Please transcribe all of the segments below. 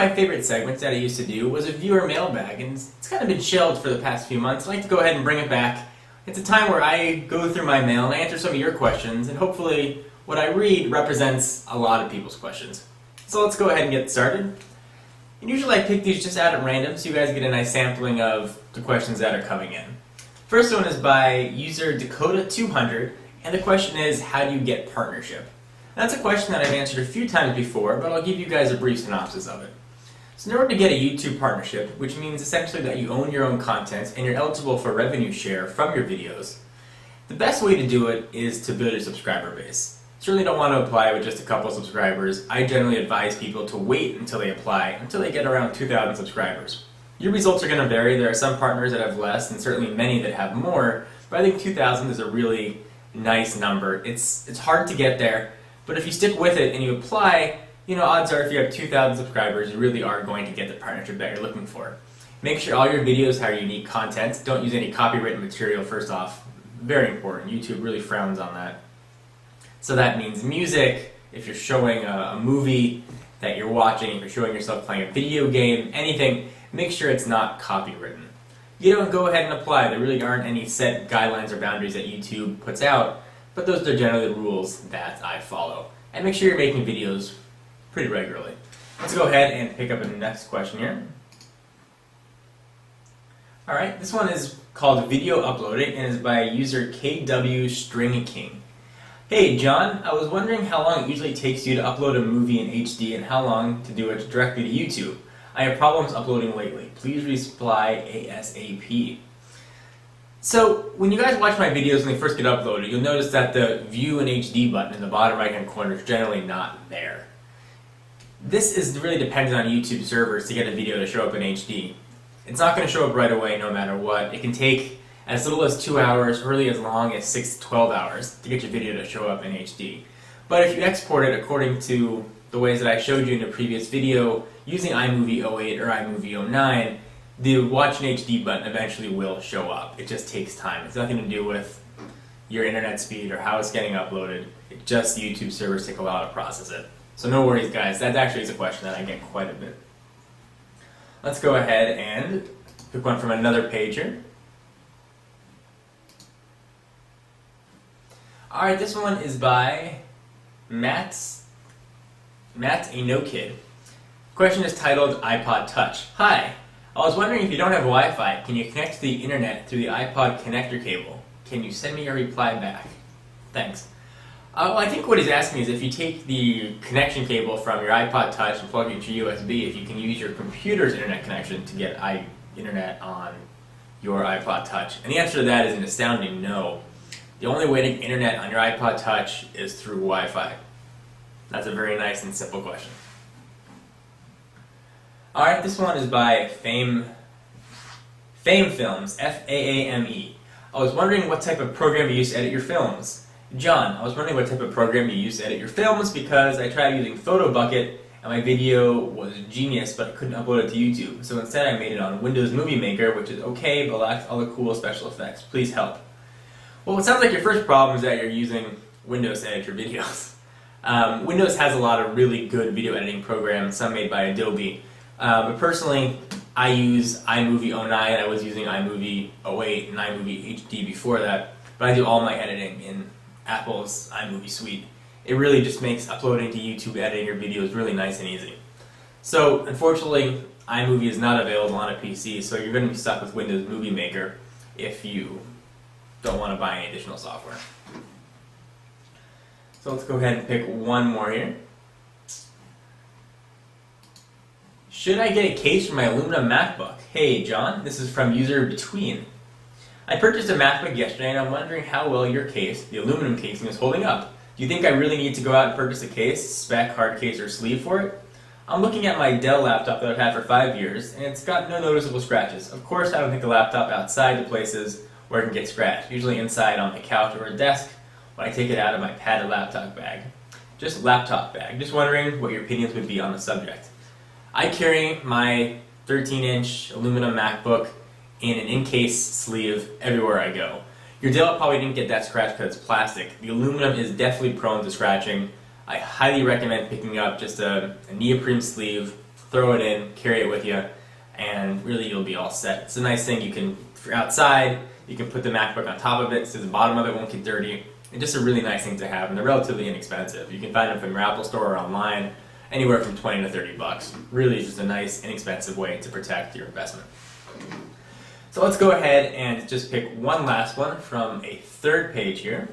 of my favorite segments that I used to do was a viewer mailbag, and it's kind of been shelved for the past few months. I'd like to go ahead and bring it back. It's a time where I go through my mail and answer some of your questions, and hopefully what I read represents a lot of people's questions. So let's go ahead and get started. And usually I pick these just out at random so you guys get a nice sampling of the questions that are coming in. First one is by user Dakota200, and the question is, how do you get partnership? That's a question that I've answered a few times before, but I'll give you guys a brief synopsis of it. So in order to get a YouTube partnership, which means essentially that you own your own content and you're eligible for revenue share from your videos, the best way to do it is to build a subscriber base. Certainly don't want to apply with just a couple subscribers. I generally advise people to wait until they apply, until they get around 2,000 subscribers. Your results are going to vary. There are some partners that have less and certainly many that have more, but I think 2,000 is a really nice number. It's hard to get there. But if you stick with it and you apply, odds are if you have 2,000 subscribers, you really are going to get the partnership that you're looking for. Make sure all your videos have unique content. Don't use any copyrighted material, first off. Very important. YouTube really frowns on that. So that means music, if you're showing a movie that you're watching, if you're showing yourself playing a video game, anything, make sure it's not copywritten. You don't go ahead and apply. There really aren't any set guidelines or boundaries that YouTube puts out. But those are generally the rules that I follow. And make sure you're making videos pretty regularly. Let's go ahead and pick up the next question here. Alright, this one is called Video Uploading and is by user KW String King. Hey John, I was wondering how long it usually takes you to upload a movie in HD and how long to do it directly to YouTube. I have problems uploading lately. Please reply ASAP. So, when you guys watch my videos when they first get uploaded, you'll notice that the View in HD button in the bottom right hand corner is generally not there. This is really dependent on YouTube servers to get a video to show up in HD. It's not going to show up right away no matter what. It can take as little as 2 hours, or really as long as 6 to 12 hours to get your video to show up in HD. But if you export it according to the ways that I showed you in the previous video, using iMovie 08 or iMovie 09, the Watch in HD button eventually will show up. It just takes time. It's nothing to do with your internet speed or how it's getting uploaded. It just YouTube servers take a while to process it. So no worries guys, that actually is a question that I get quite a bit. Let's go ahead and pick one from another page here. Alright, this one is by Matt A No Kid. Question is titled iPod Touch. Hi. I was wondering, if you don't have Wi-Fi, can you connect to the internet through the iPod connector cable? Can you send me a reply back? Thanks. Well, I think what he's asking is if you take the connection cable from your iPod Touch and plug it into USB, if you can use your computer's internet connection to get internet on your iPod Touch. And the answer to that is an astounding no. The only way to get internet on your iPod Touch is through Wi-Fi. That's a very nice and simple question. Alright, this one is by Fame Films, F-A-A-M-E. I was wondering what type of program you use to edit your films. John, I was wondering what type of program you use to edit your films because I tried using PhotoBucket and my video was genius, but I couldn't upload it to YouTube. So instead I made it on Windows Movie Maker, which is okay, but lacks all the cool special effects. Please help. Well, it sounds like your first problem is that you're using Windows to edit your videos. Windows has a lot of really good video editing programs, some made by Adobe. But personally, I use iMovie 09, I was using iMovie 08 and iMovie HD before that, but I do all my editing in Apple's iMovie suite. It really just makes uploading to YouTube, editing your videos really nice and easy. So, unfortunately, iMovie is not available on a PC, so you're going to be stuck with Windows Movie Maker if you don't want to buy any additional software. So let's go ahead and pick one more here. Should I get a case for my aluminum MacBook? Hey John, this is from user Between. I purchased a MacBook yesterday and I'm wondering how well your case, the aluminum casing, is holding up. Do you think I really need to go out and purchase a case, spec, hard case, or sleeve for it? I'm looking at my Dell laptop that I've had for 5 years and it's got no noticeable scratches. Of course I don't take the laptop outside to places where it can get scratched, usually inside on my couch or a desk when I take it out of my padded laptop bag. Just laptop bag. Just wondering what your opinions would be on the subject. I carry my 13-inch aluminum MacBook in an in-case sleeve everywhere I go. Your Dell probably didn't get that scratch because it's plastic. The aluminum is definitely prone to scratching. I highly recommend picking up just a neoprene sleeve throw it in, carry it with you, and really you'll be all set. It's a nice thing. You can, if you're outside, you can put the MacBook on top of it so the bottom of it won't get dirty. It's just a really nice thing to have, and they're relatively inexpensive. You can find them from your Apple Store or online, anywhere from 20 to 30 bucks. Really just a nice, inexpensive way to protect your investment. So let's go ahead and just pick one last one from a third page here.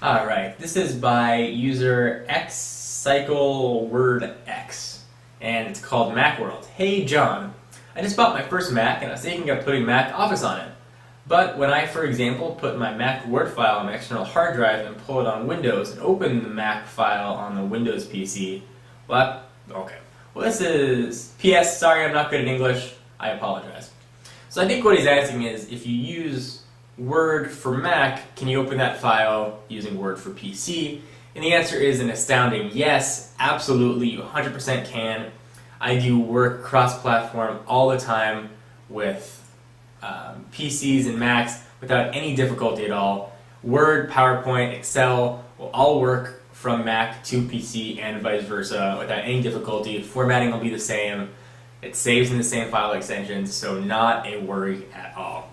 Alright, this is by user xCycleWordX, and it's called Macworld. Hey John, I just bought my first Mac and I was thinking of putting Mac Office on it. But when I, for example, put my Mac Word file on my external hard drive and pull it on Windows and open the Mac file on the Windows PC, well, this is P.S. Sorry, I'm not good at English. I apologize. So I think what he's asking is, if you use Word for Mac, can you open that file using Word for PC? And the answer is an astounding yes, absolutely, you 100% can. I do work cross-platform all the time with PCs and Macs without any difficulty at all. Word, PowerPoint, Excel will all work from Mac to PC and vice versa without any difficulty. Formatting will be the same. It saves in the same file extensions, so not a worry at all.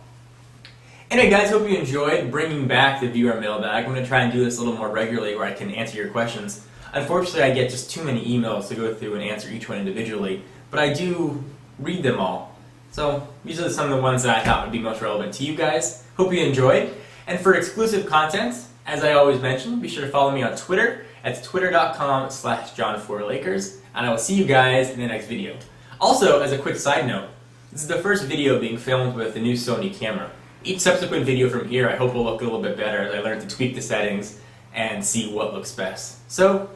Anyway guys, hope you enjoyed bringing back the viewer mailbag. I'm going to try and do this a little more regularly where I can answer your questions. Unfortunately, I get just too many emails to go through and answer each one individually, but I do read them all. So these are some of the ones that I thought would be most relevant to you guys. Hope you enjoyed. And for exclusive content, as I always mention, be sure to follow me on Twitter at twitter.com/John4Lakers, and I will see you guys in the next video. Also, as a quick side note, this is the first video being filmed with the new Sony camera. Each subsequent video from here I hope will look a little bit better as I learn to tweak the settings and see what looks best. So,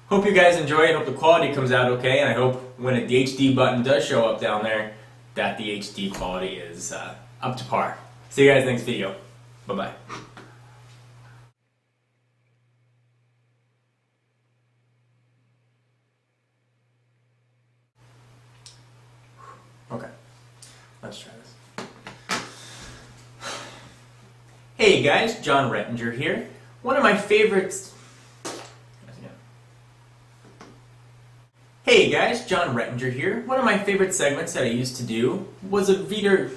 hope you guys enjoy it, hope the quality comes out okay, and I hope when the HD button does show up down there, that the HD quality is up to par. See you guys next video. Bye-bye. Okay, let's try this. Hey guys, John Rettinger here. One of my favorites... Hey guys, John Rettinger here. One of my favorite segments that I used to do was a reader...